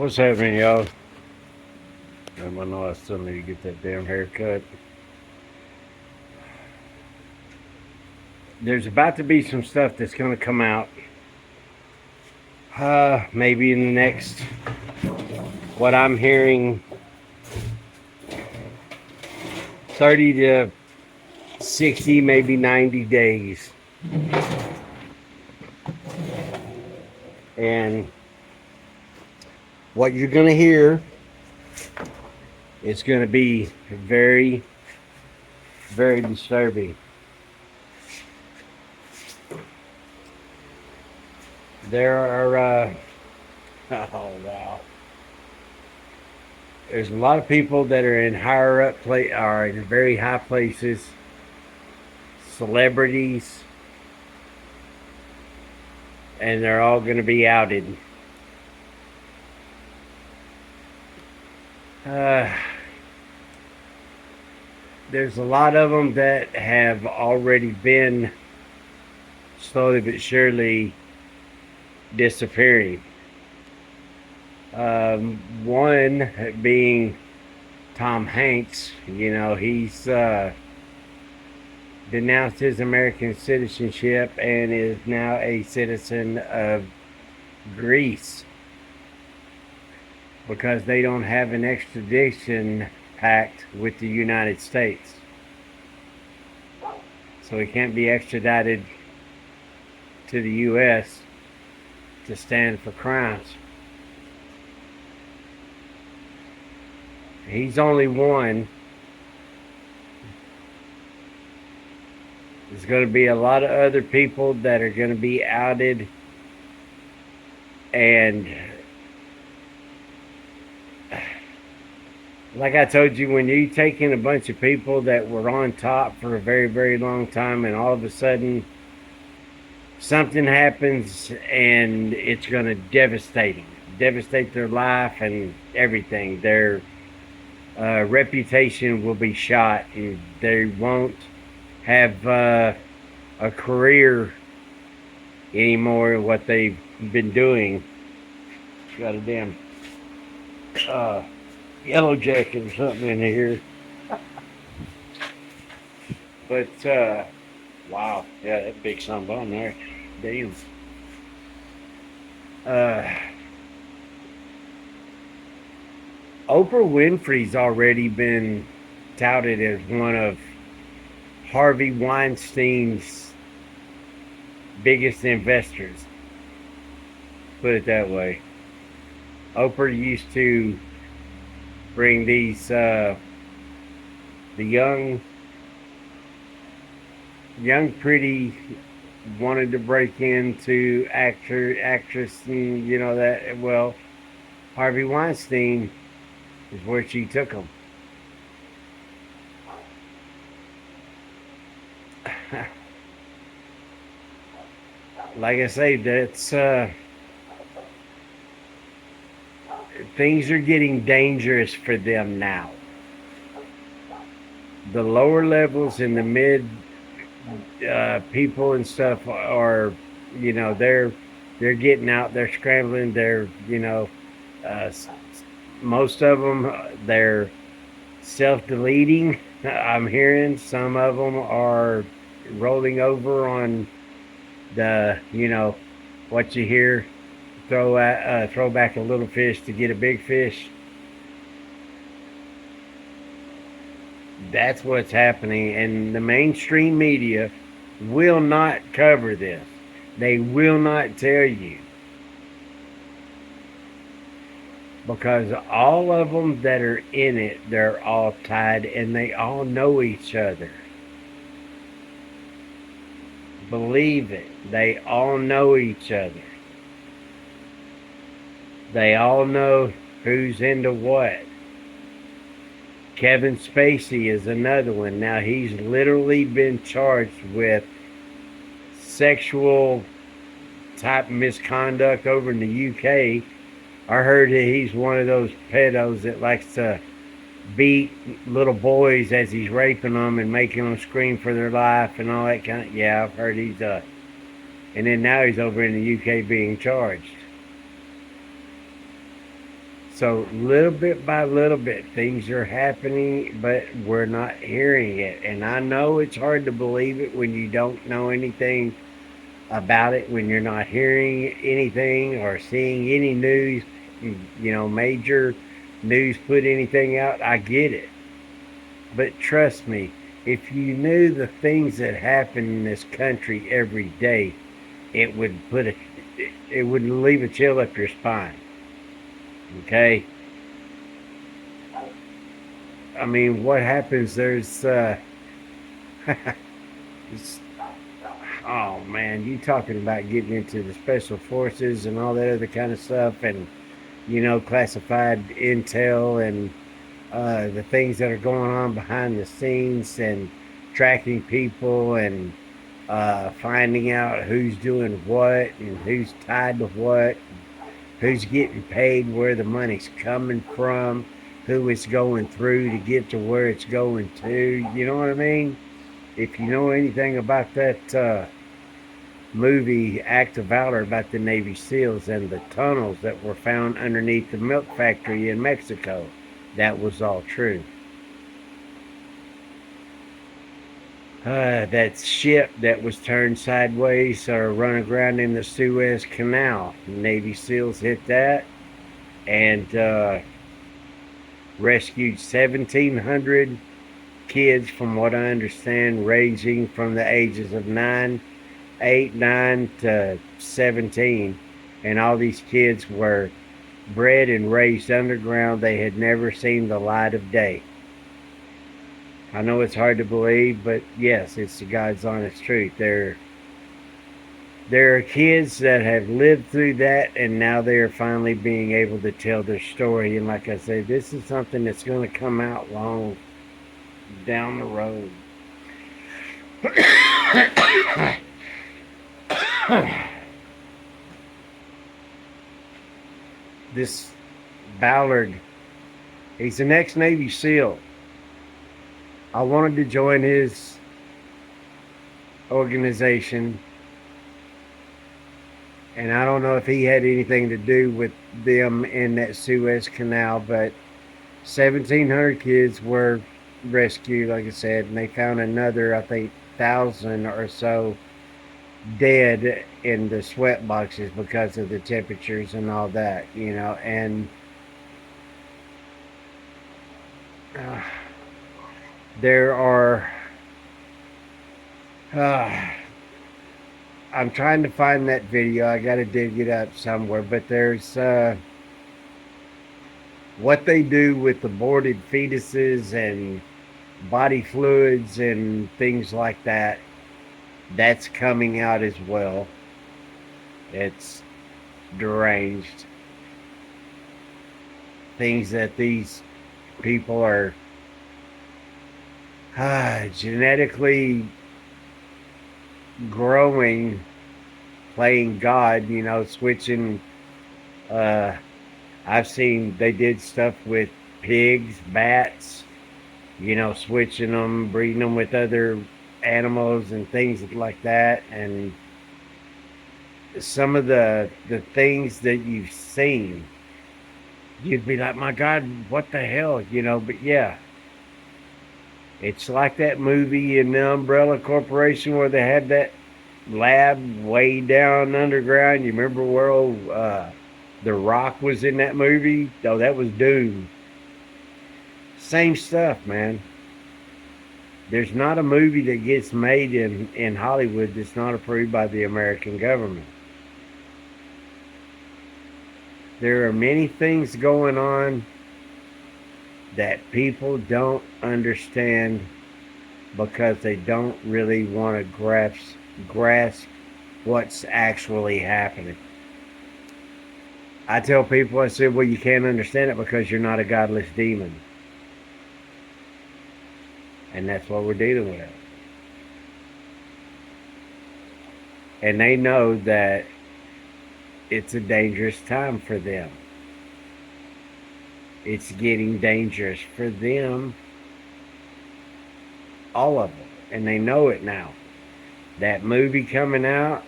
What's happening, y'all? I know I still need to get that damn haircut. There's about to be some stuff that's going to come out. Maybe in the next, what I'm hearing, 30 to 60, maybe 90 days. And what you're going to hear is going to be very, very disturbing. There are, oh wow. There's a lot of people that are in higher up are in very high places, celebrities, and they're all going to be outed. There's a lot of them that have already been slowly but surely disappearing. One being Tom Hanks. You know, he's denounced his American citizenship and is now a citizen of Greece because they don't have an extradition pact with the United States. So he can't be extradited to the U.S. to stand for crimes. He's only one. There's going to be a lot of other people that are going to be outed, and like I told you, when you take in a bunch of people that were on top for a very, very long time, and all of a sudden something happens and it's going to devastate their life and everything. Their reputation will be shot, and they won't have a career anymore. What they've been doing. Got a damn yellow jacket or something in here. But wow, yeah, that big sunbone there. Damn. Oprah Winfrey's already been touted as one of Harvey Weinstein's biggest investors. Put it that way. Oprah used to bring these the young pretty wanted to break into actress, and you know that. Well, Harvey Weinstein is where she took them. Like I say, that's things are getting dangerous for them now. The lower levels and the mid people and stuff are, you know, they're getting out, they're scrambling, they're, you know, most of them, they're self-deleting. I'm hearing some of them are rolling over on the, you know, what you hear, throw back a little fish to get a big fish. That's what's happening, and the mainstream media will not cover this. They will not tell you, because all of them that are in it, they're all tied and they all know each other. Believe it, they all know each other. They all know who's into what. Kevin Spacey is another one. Now, he's literally been charged with sexual type misconduct over in the U.K. I heard that he's one of those pedos that likes to beat little boys as he's raping them and making them scream for their life and all that kind of. Yeah, I've heard he's and then now he's over in the UK being charged. So little bit by little bit, things are happening, but we're not hearing it. And I know it's hard to believe it when you don't know anything about it, when you're not hearing anything or seeing any news, major news put anything out. I get it. But trust me, if you knew the things that happen in this country every day, it would it would leave a chill up your spine. Okay, I mean, what happens? There's oh man, you talking about getting into the special forces and all that other kind of stuff, and classified intel and the things that are going on behind the scenes and tracking people and finding out who's doing what and who's tied to what, who's getting paid, where the money's coming from, who it's going through to get to where it's going to. You know what I mean? If you know anything about that movie Act of Valor about the Navy SEALs and the tunnels that were found underneath the milk factory in Mexico, that was all true. That ship that was turned sideways or run aground in the Suez Canal, Navy SEALs hit that and rescued 1,700 kids, from what I understand, ranging from the ages of 9 to 17. And all these kids were bred and raised underground. They had never seen the light of day. I know it's hard to believe, but yes, it's the God's honest truth. There are kids that have lived through that, and now they are finally being able to tell their story. And like I said, this is something that's going to come out long down the road. This Ballard, he's an ex-Navy SEAL. I wanted to join his organization, and I don't know if he had anything to do with them in that Suez Canal, but 1,700 kids were rescued, like I said, and they found another, I think, 1,000 or so dead in the sweat boxes because of the temperatures and all that, and uh, there are uh, I'm trying to find that video. I got to dig it up somewhere, but there's what they do with aborted fetuses and body fluids and things like that. That's coming out as well. It's deranged. Things that these people are genetically growing, playing God, switching. Uh, I've seen they did stuff with pigs, bats, switching them, breeding them with other animals and things like that. And some of the things that you've seen, you'd be like, my God, what the hell, But yeah, it's like that movie in the Umbrella Corporation where they had that lab way down underground. You remember where The Rock was in that movie? Oh, that was Doom. Same stuff, man. There's not a movie that gets made in Hollywood that's not approved by the American government. There are many things going on that people don't understand because they don't really want to grasp what's actually happening. I tell people, I said, well, you can't understand it because you're not a godless demon. And that's what we're dealing with. And they know that it's a dangerous time for them. It's getting dangerous for them, all of them. And they know it now. That movie coming out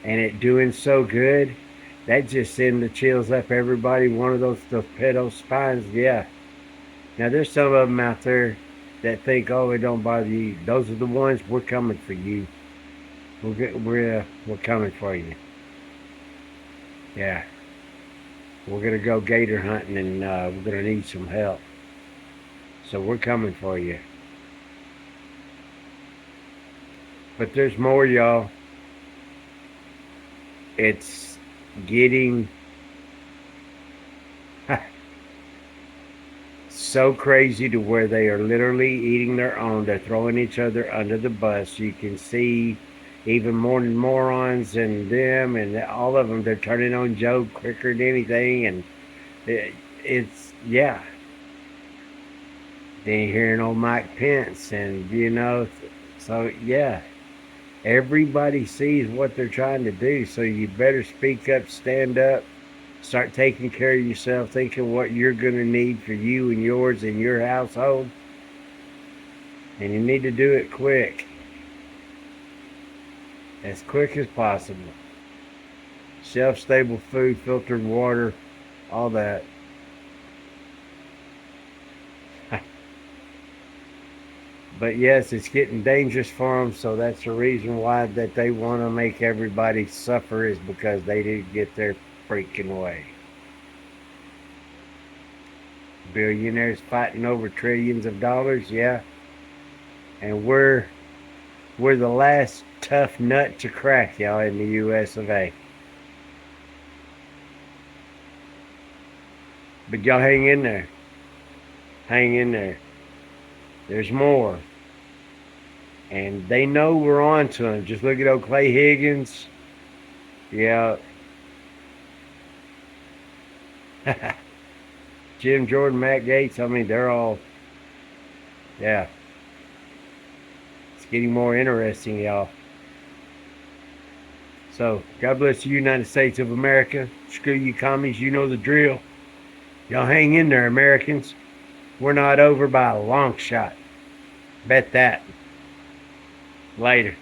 and it doing so good, That just send the chills up everybody. One of those pedo spines. Yeah. Now there's some of them out there that think, oh, it don't bother you. Those are the ones we're coming for you. We're coming for you. Yeah. We're gonna go gator hunting and we're gonna need some help. So we're coming for you. But there's more, y'all. It's getting so crazy to where they are literally eating their own. They're throwing each other under the bus. You can see even more morons and them and all of them. They're turning on Joe quicker than anything, and it's yeah. Then you're hearing old Mike Pence, and so yeah. Everybody sees what they're trying to do, so you better speak up, stand up, start taking care of yourself, thinking what you're going to need for you and yours and your household. And you need to do it quick, as quick as possible. Shelf stable food, filtered water, all that. But yes, it's getting dangerous for them, so that's the reason why that they want to make everybody suffer is because they didn't get their freaking way. Billionaires fighting over trillions of dollars, yeah, and we're the last tough nut to crack, y'all, in the U.S.A. But y'all hang in there, hang in there. There's more, and they know we're on to them. Just look at old Clay Higgins, yeah, Jim Jordan, Matt Gates. I mean, they're all, yeah. It's getting more interesting, y'all. So, God bless the United States of America. Screw you commies, you know the drill. Y'all hang in there, Americans. We're not over by a long shot. Bet that. Later.